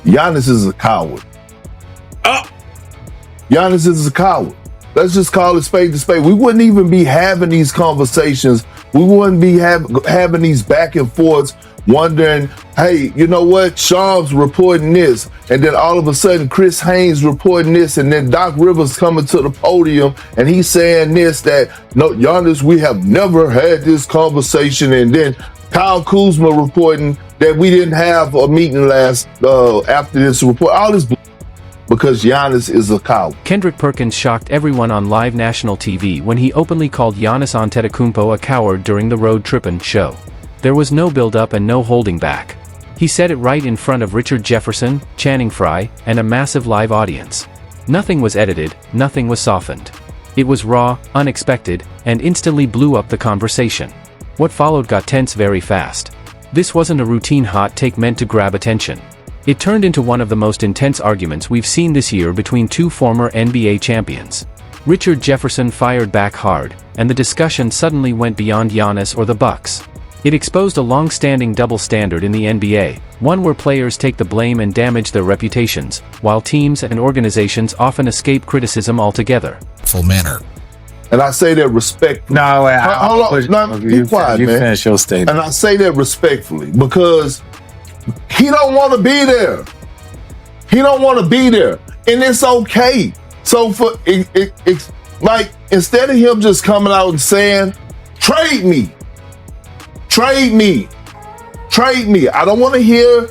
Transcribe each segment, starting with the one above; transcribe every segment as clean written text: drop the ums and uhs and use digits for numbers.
Giannis is a coward. Giannis is a coward. Let's just call it spade to spade. We wouldn't even be having these conversations. We wouldn't be having these back and forths, wondering, hey, you know what? Shams reporting this, and then all of a sudden Chris Haynes reporting this, and then Doc Rivers coming to the podium and he's saying this, that no, Giannis, we have never had this conversation, and then Kyle Kuzma reporting that we didn't have a meeting after this report. All this because Giannis is a coward. Kendrick Perkins shocked everyone on live national TV when he openly called Giannis Antetokounmpo a coward during the Road Trippin' show. There was no build-up and no holding back. He said it right in front of Richard Jefferson, Channing Frye, and a massive live audience. Nothing was edited, nothing was softened. It was raw, unexpected, and instantly blew up the conversation. What followed got tense very fast. This wasn't a routine hot take meant to grab attention. It turned into one of the most intense arguments we've seen this year between two former NBA champions. Richard Jefferson fired back hard, and the discussion suddenly went beyond Giannis or the Bucks. It exposed a long-standing double standard in the NBA, one where players take the blame and damage their reputations, while teams and organizations often escape criticism altogether. Full manner. And I say that respectfully. No, wait, hold on. No, be quiet, you man. finish your statement. And I say that respectfully because he don't want to be there. He don't want to be there, and it's okay. So for like, instead of him just coming out and saying, "Trade me, trade me, trade me," I don't want to hear.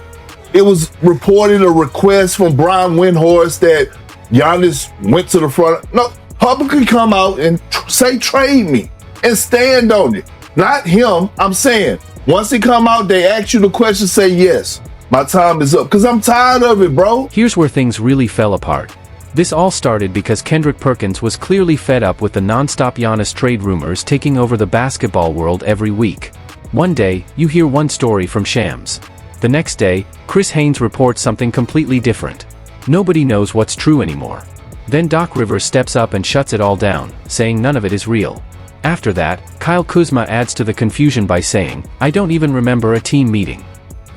It was reported a request from Brian Windhorst that Giannis went to the front. No, publicly come out and say, "Trade me," and stand on it. Not him. I'm saying, once he come out, they ask you the question, say yes. My time is up, because I'm tired of it, bro. Here's where things really fell apart. This all started because Kendrick Perkins was clearly fed up with the non-stop Giannis trade rumors taking over the basketball world every week. One day, you hear one story from Shams. The next day, Chris Haynes reports something completely different. Nobody knows what's true anymore. Then Doc Rivers steps up and shuts it all down, saying none of it is real. After that, Kyle Kuzma adds to the confusion by saying, "I don't even remember a team meeting."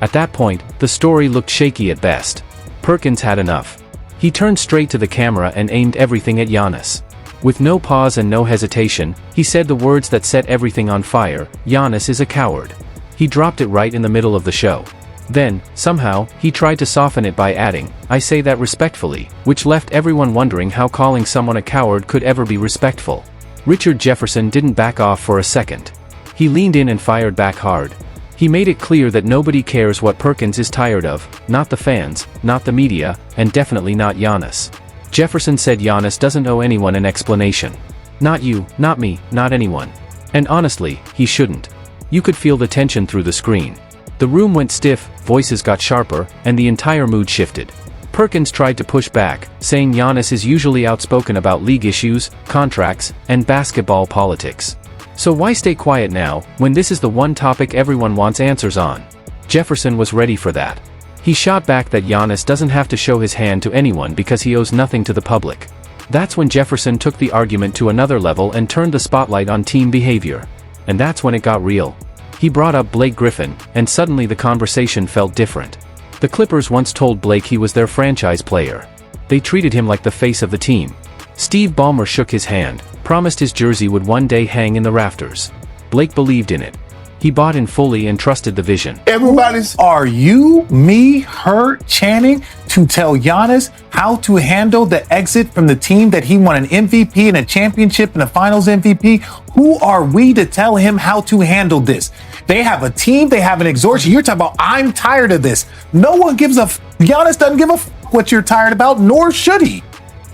At that point, the story looked shaky at best. Perkins had enough. He turned straight to the camera and aimed everything at Giannis. With no pause and no hesitation, he said the words that set everything on fire: Giannis is a coward. He dropped it right in the middle of the show. Then, somehow, he tried to soften it by adding, "I say that respectfully," which left everyone wondering how calling someone a coward could ever be respectful. Richard Jefferson didn't back off for a second. He leaned in and fired back hard. He made it clear that nobody cares what Perkins is tired of, not the fans, not the media, and definitely not Giannis. Jefferson said Giannis doesn't owe anyone an explanation. Not you, not me, not anyone. And honestly, he shouldn't. You could feel the tension through the screen. The room went stiff, voices got sharper, and the entire mood shifted. Perkins tried to push back, saying Giannis is usually outspoken about league issues, contracts, and basketball politics. So why stay quiet now, when this is the one topic everyone wants answers on? Jefferson was ready for that. He shot back that Giannis doesn't have to show his hand to anyone because he owes nothing to the public. That's when Jefferson took the argument to another level and turned the spotlight on team behavior. And that's when it got real. He brought up Blake Griffin, and suddenly the conversation felt different. The Clippers once told Blake he was their franchise player. They treated him like the face of the team. Steve Ballmer shook his hand, promised his jersey would one day hang in the rafters. Blake believed in it. He bought in fully and trusted the vision. Everybody's... Are you, me, her, Channing, to tell Giannis how to handle the exit from the team that he won an MVP and a championship and a finals MVP? Who are we to tell him how to handle this? They have a team, they have an exhaustion. You're talking about, I'm tired of this. No one gives a Giannis doesn't give a what you're tired about, nor should he.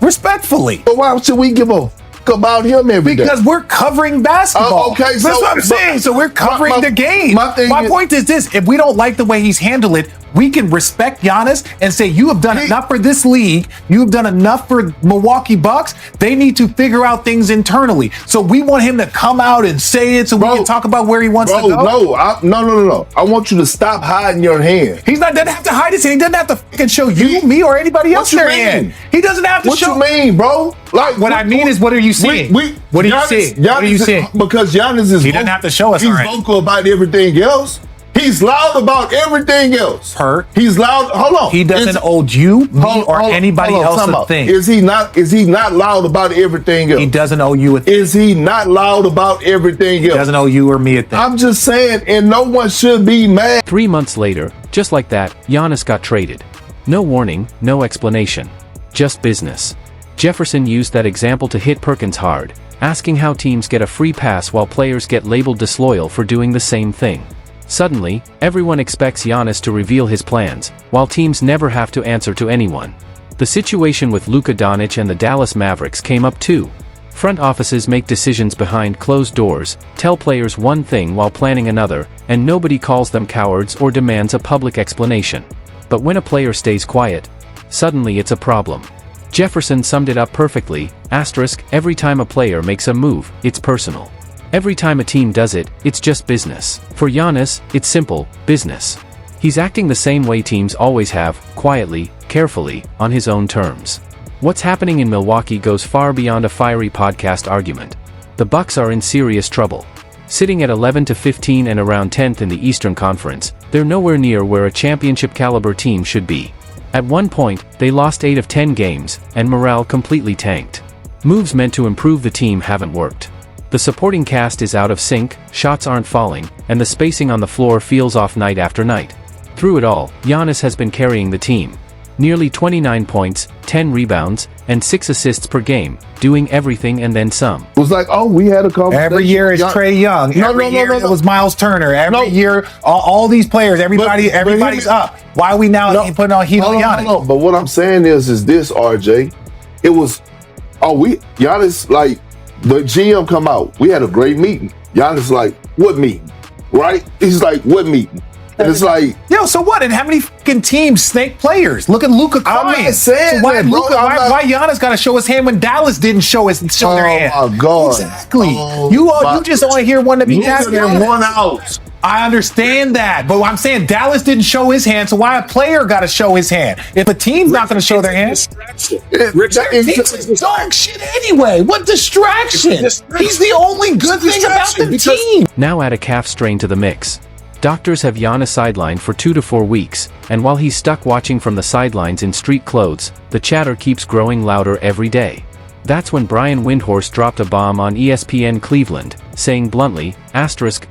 Respectfully. But why should we give a about him every day? Because we're covering basketball. Okay, that's what I'm saying. So we're covering the game. My point is this: if we don't like the way he's handled it, we can respect Giannis and say, you have done enough for this league. You have done enough for Milwaukee Bucks. They need to figure out things internally. So we want him to come out and say it so we can talk about where he wants to go. No. I want you to stop hiding your hand. He doesn't have to hide his hand. He doesn't have to fucking show you, me, or anybody else their hand. He doesn't have to show. What you mean, bro? Like what I mean is, what are you seeing? What are you seeing? What are you seeing? Because Giannis is he doesn't have to show us. He's vocal about everything else. He's loud about everything else. He's loud. Hold on. He doesn't owe you, me, or anybody else a thing. Is he not loud about everything else? He doesn't owe you a thing. Is he not loud about everything else? He doesn't owe you or me a thing. I'm just saying, and no one should be mad. 3 months later, just like that, Giannis got traded. No warning, no explanation. Just business. Jefferson used that example to hit Perkins hard, asking how teams get a free pass while players get labeled disloyal for doing the same thing. Suddenly, everyone expects Giannis to reveal his plans, while teams never have to answer to anyone. The situation with Luka Doncic and the Dallas Mavericks came up too. Front offices make decisions behind closed doors, tell players one thing while planning another, and nobody calls them cowards or demands a public explanation. But when a player stays quiet, suddenly it's a problem. Jefferson summed it up perfectly, every time a player makes a move, it's personal. Every time a team does it, it's just business. For Giannis, it's simple, business. He's acting the same way teams always have, quietly, carefully, on his own terms. What's happening in Milwaukee goes far beyond a fiery podcast argument. The Bucks are in serious trouble. Sitting at 11-15 and around 10th in the Eastern Conference, they're nowhere near where a championship-caliber team should be. At one point, they lost 8 of 10 games, and morale completely tanked. Moves meant to improve the team haven't worked. The supporting cast is out of sync, shots aren't falling, and the spacing on the floor feels off night after night. Through it all, Giannis has been carrying the team. Nearly 29 points, 10 rebounds, and 6 assists per game, doing everything and then some. It was like, oh, we had a conversation. Every year is Trae Young. Every year it was Miles Turner. Every year, all these players, everybody's up. Why are we now putting on heat on Giannis? No, but what I'm saying is this, RJ. It was, Giannis, like, the GM come out. We had a great meeting. Giannis like, what meeting? Right? He's like, what meeting? And it's like, yo, so what? And how many fucking teams snake players? Look at Luka crying. I'm not saying so why, that, bro. why Giannis got to show his hand when Dallas didn't show their hand? Oh my God! Exactly. You just only hear one to be Luka and one out. I understand that, but I'm saying Dallas didn't show his hand, so why a player got to show his hand? If a team's not going to show their hand, it's dog shit anyway. What distraction? He's the only good thing about the team. Now add a calf strain to the mix. Doctors have Giannis sidelined for 2 to 4 weeks, and while he's stuck watching from the sidelines in street clothes, the chatter keeps growing louder every day. That's when Brian Windhorst dropped a bomb on ESPN Cleveland, saying bluntly,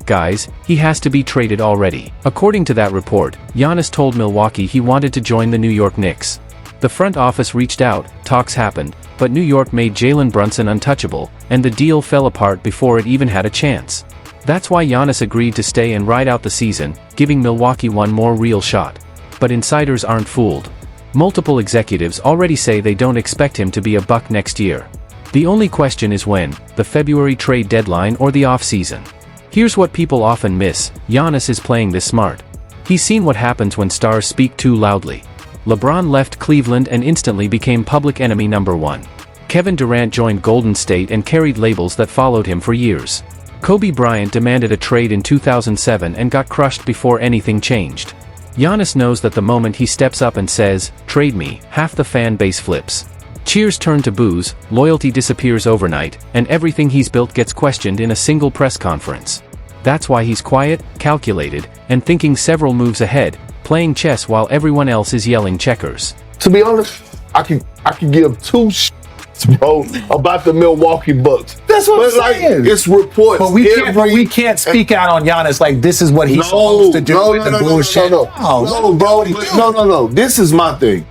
guys, he has to be traded already. According to that report, Giannis told Milwaukee he wanted to join the New York Knicks. The front office reached out, talks happened, but New York made Jalen Brunson untouchable, and the deal fell apart before it even had a chance. That's why Giannis agreed to stay and ride out the season, giving Milwaukee one more real shot. But insiders aren't fooled. Multiple executives already say they don't expect him to be a Buck next year. The only question is when, the February trade deadline or the offseason. Here's what people often miss, Giannis is playing this smart. He's seen what happens when stars speak too loudly. LeBron left Cleveland and instantly became public enemy number 1. Kevin Durant joined Golden State and carried labels that followed him for years. Kobe Bryant demanded a trade in 2007 and got crushed before anything changed. Giannis knows that the moment he steps up and says, "Trade me," half the fan base flips. Cheers turn to boos, loyalty disappears overnight, and everything he's built gets questioned in a single press conference. That's why he's quiet, calculated, and thinking several moves ahead, playing chess while everyone else is yelling checkers. To be honest, I can give two shits, bro, about the Milwaukee Bucks. That's what I'm saying. It's reports. But we can't speak out on Giannis like this is what he's supposed to do with the bullshit. No. This is my thing.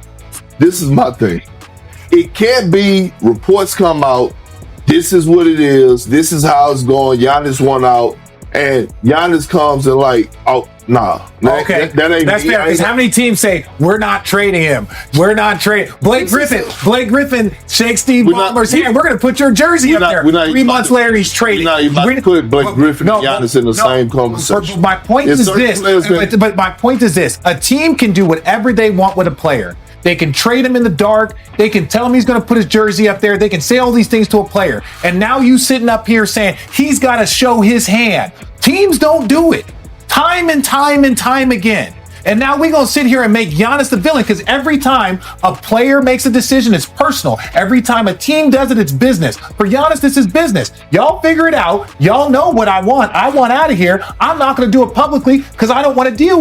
It can't be reports come out. This is what it is. This is how it's going. Giannis won out. And Giannis comes and like, oh, nah. Okay, that's fair. Because how many teams say, we're not trading him? We're not trading. Blake Griffin shakes Steve Ballmer's hand. We're going to put your jersey up there. 3 months later, he's trading. You're not even put Blake Griffin and Giannis in the same conversation. My point is this. But my point is this. A team can do whatever they want with a player. They can trade him in the dark. They can tell him he's going to put his jersey up there. They can say all these things to a player. And now you sitting up here saying he's got to show his hand. Teams don't do it. Time and time and time again. And now we're going to sit here and make Giannis the villain, because every time a player makes a decision, it's personal. Every time a team does it, it's business. For Giannis, this is business. Y'all figure it out. Y'all know what I want. I want out of here. I'm not going to do it publicly because I don't want to deal with it.